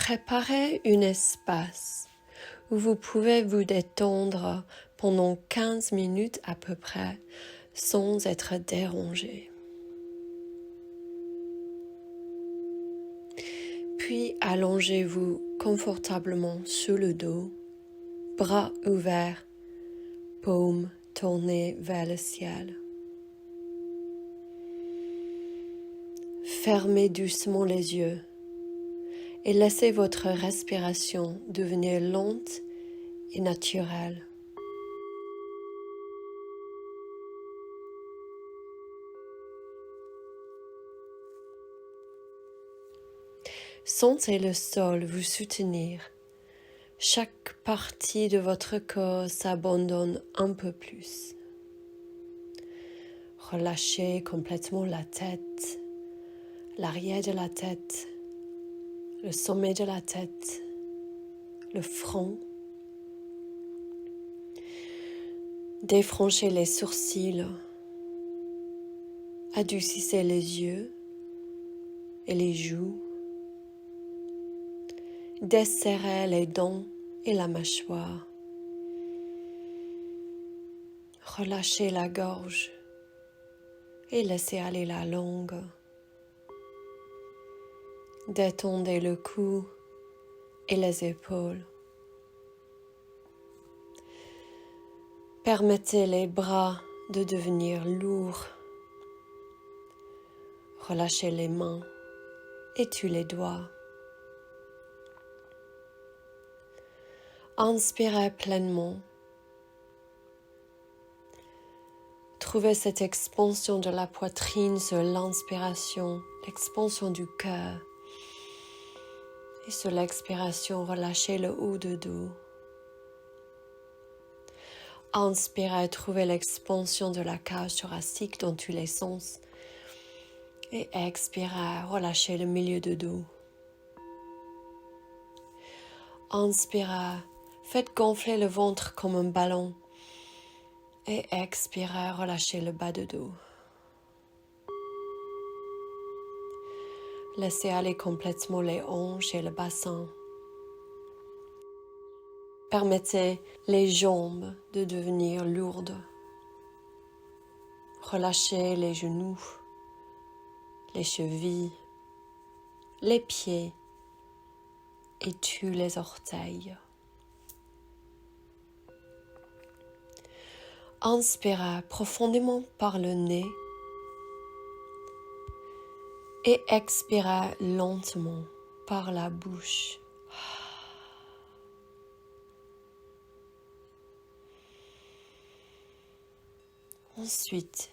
préparez un espace où vous pouvez vous détendre pendant 15 minutes à peu près sans être dérangé. Puis allongez-vous confortablement sur le dos, bras ouverts, paumes tournées vers le ciel. Fermez doucement les yeux et laissez votre respiration devenir lente et naturelle. Sentez le sol vous soutenir. Chaque partie de votre corps s'abandonne un peu plus. Relâchez complètement la tête, l'arrière de la tête, le sommet de la tête, le front. Défranchez les sourcils, adoucissez les yeux et les joues. Desserrez les dents et la mâchoire. Relâchez la gorge et laissez aller la langue. Détendez le cou et les épaules. Permettez les bras de devenir lourds. Relâchez les mains et tous les doigts. Inspirez pleinement. Trouvez cette expansion de la poitrine sur l'inspiration, l'expansion du cœur. Et sur l'expiration, relâchez le haut du dos. Inspirez, trouvez l'expansion de la cage thoracique dans tous les sens. Et expirez, relâchez le milieu du dos. Inspirez, faites gonfler le ventre comme un ballon. Et expirez, relâchez le bas du dos. Laissez aller complètement les hanches et le bassin. Permettez les jambes de devenir lourdes. Relâchez les genoux, les chevilles, les pieds et tous les orteils. Inspirez profondément par le nez et expirez lentement par la bouche. Ensuite,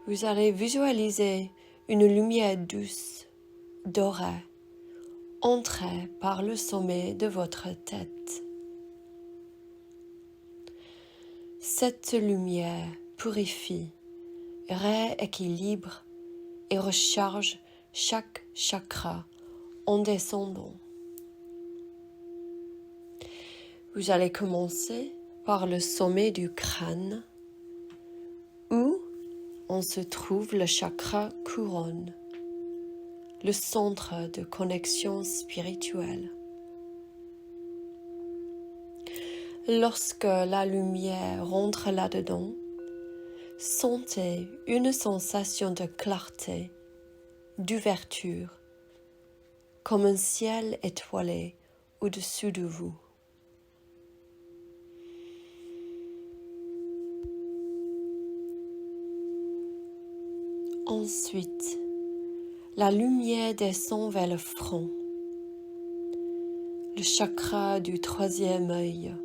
vous allez visualiser une lumière douce, dorée, entrer par le sommet de votre tête. Cette lumière purifie, rééquilibre et recharge chaque chakra en descendant. Vous allez commencer par le sommet du crâne, où on se trouve le chakra couronne, le centre de connexion spirituelle. Lorsque la lumière rentre là-dedans, sentez une sensation de clarté, d'ouverture, comme un ciel étoilé au-dessus de vous. Ensuite, la lumière descend vers le front, le chakra du troisième œil,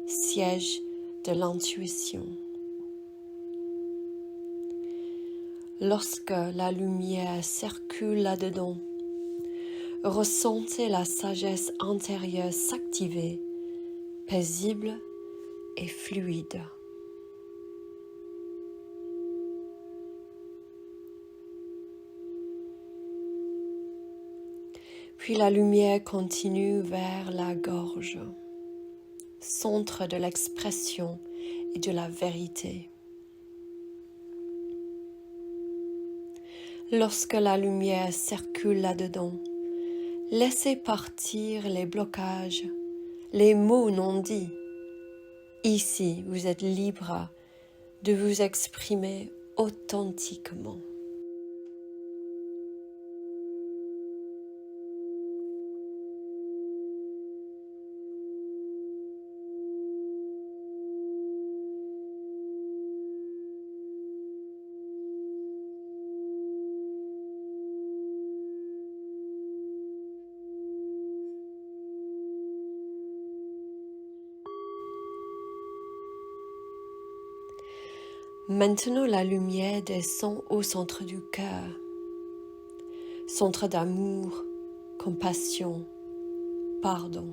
siège de l'intuition. Lorsque la lumière circule là-dedans, ressentez la sagesse intérieure s'activer, paisible et fluide. Puis la lumière continue vers la gorge, centre de l'expression et de la vérité. Lorsque la lumière circule là-dedans, Laissez partir les blocages, les mots non dits. Ici, vous êtes libre de vous exprimer authentiquement. Maintenant, la lumière descend au centre du cœur, centre d'amour, compassion, pardon.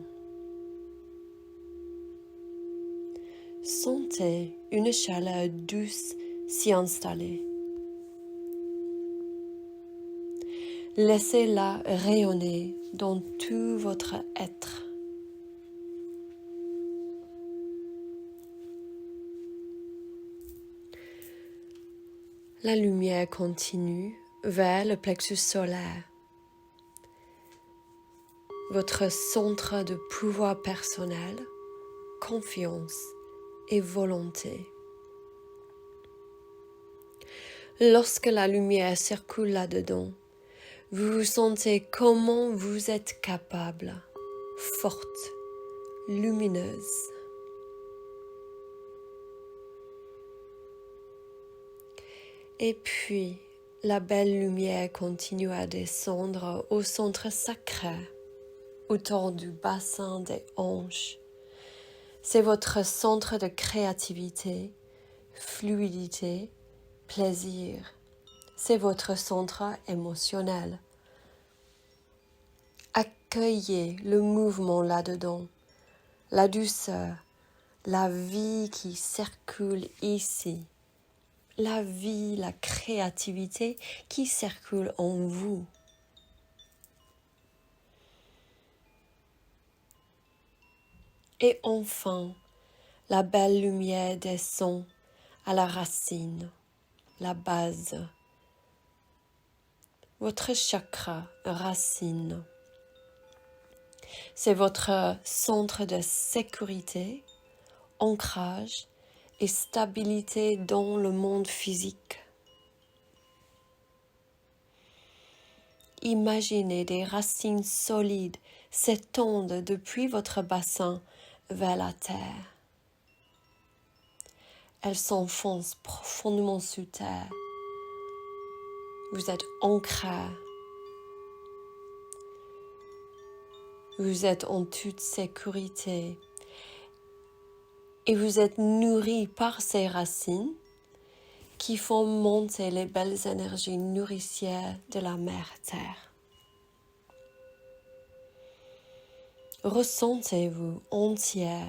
Sentez une chaleur douce s'y installer. Laissez-la rayonner dans tout votre être. La lumière continue vers le plexus solaire, votre centre de pouvoir personnel, confiance et volonté. Lorsque la lumière circule là-dedans, vous vous sentez comment vous êtes capable, forte, lumineuse. Et puis, la belle lumière continue à descendre au centre sacré, autour du bassin des hanches. C'est votre centre de créativité, fluidité, plaisir. C'est votre centre émotionnel. Accueillez le mouvement là-dedans, la douceur, la vie qui circule ici. La vie, la créativité qui circule en vous. Et enfin, la belle lumière descend à la racine, la base, votre chakra racine. C'est votre centre de sécurité, ancrage et stabilité dans le monde physique. Imaginez des racines solides s'étendre depuis votre bassin vers la terre. Elles s'enfoncent profondément sous terre. Vous êtes ancré. Vous êtes en toute sécurité. Et vous êtes nourri par ces racines qui font monter les belles énergies nourricières de la mère Terre. Ressentez-vous entière,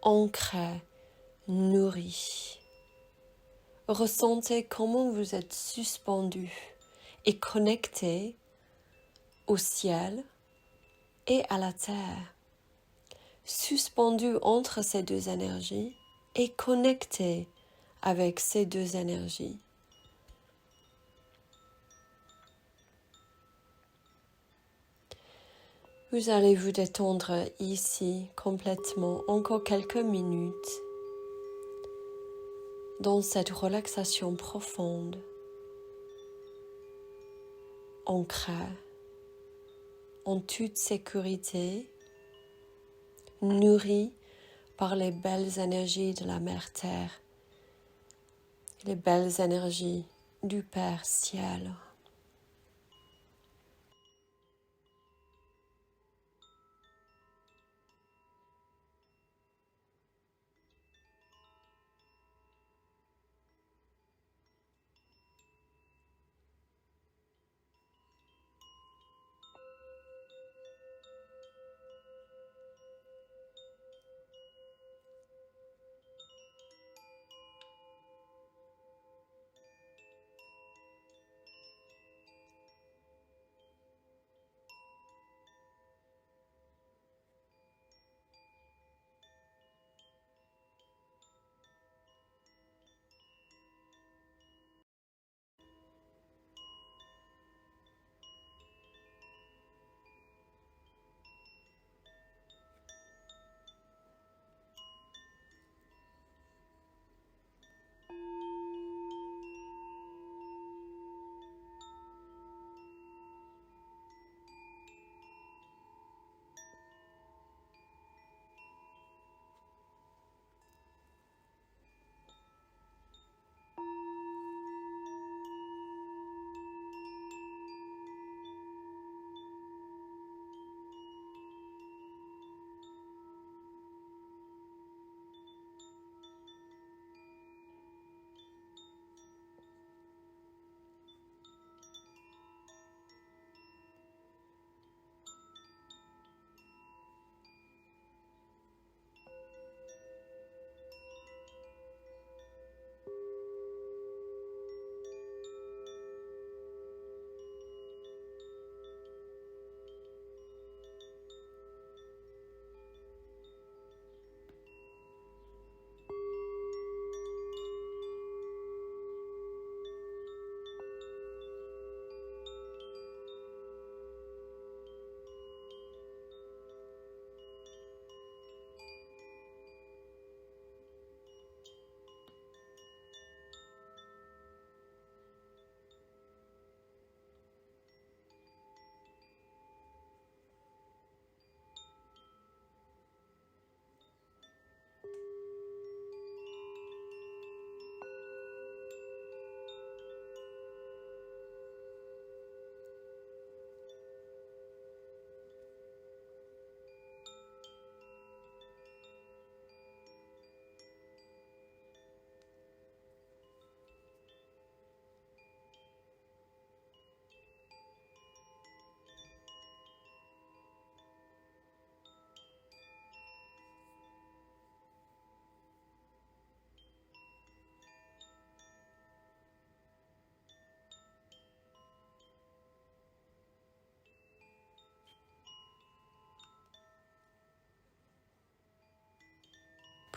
ancrée, nourrie. Ressentez comment vous êtes suspendu et connecté au ciel et à la terre. Suspendu entre ces deux énergies et connecté avec ces deux énergies. Vous allez vous détendre ici complètement encore quelques minutes dans cette relaxation profonde, ancrée, en toute sécurité, nourrie par les belles énergies de la Mère Terre, les belles énergies du Père Ciel.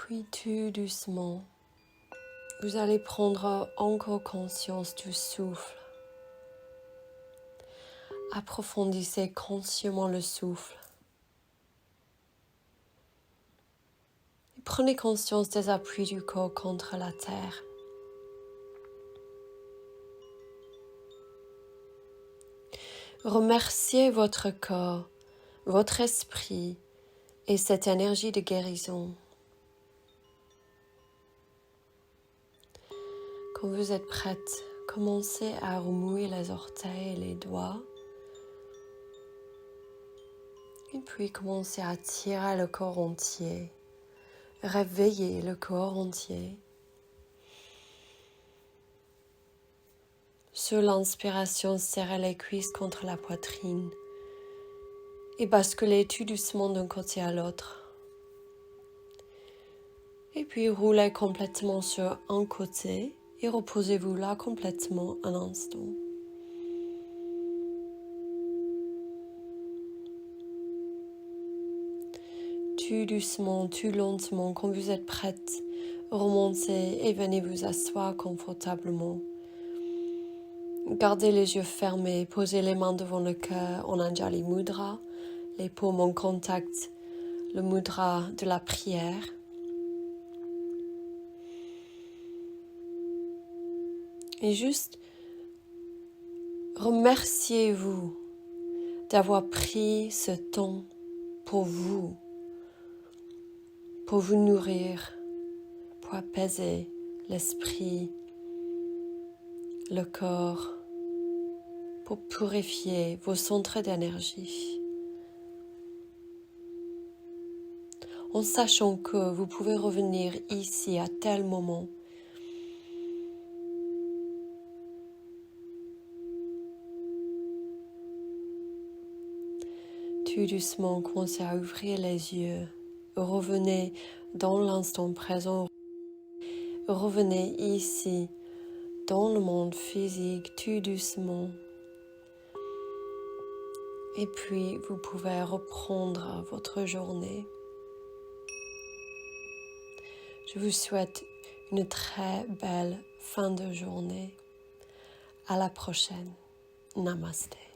Puis tout doucement, vous allez prendre encore conscience du souffle. Approfondissez consciemment le souffle. Et prenez conscience des appuis du corps contre la terre. Remerciez votre corps, votre esprit et cette énergie de guérison. Quand vous êtes prête, commencez à remuer les orteils et les doigts. Et puis commencez à tirer le corps entier. Réveillez le corps entier. Sur l'inspiration, serrez les cuisses contre la poitrine et basculez tout doucement d'un côté à l'autre. Et puis roulez complètement sur un côté et reposez-vous là complètement un instant. Tout doucement, tout lentement, quand vous êtes prête, remontez et venez vous asseoir confortablement. Gardez les yeux fermés, posez les mains devant le cœur en Anjali Mudra, les paumes en contact, le mudra de la prière. Et juste remerciez-vous d'avoir pris ce temps pour vous nourrir, pour apaiser l'esprit, le corps, pour purifier vos centres d'énergie. En sachant que vous pouvez revenir ici à tel moment. Tout doucement, commencez à ouvrir les yeux. Revenez dans l'instant présent. Revenez ici, dans le monde physique, tout doucement. Et puis, vous pouvez reprendre votre journée. Je vous souhaite une très belle fin de journée. À la prochaine. Namasté.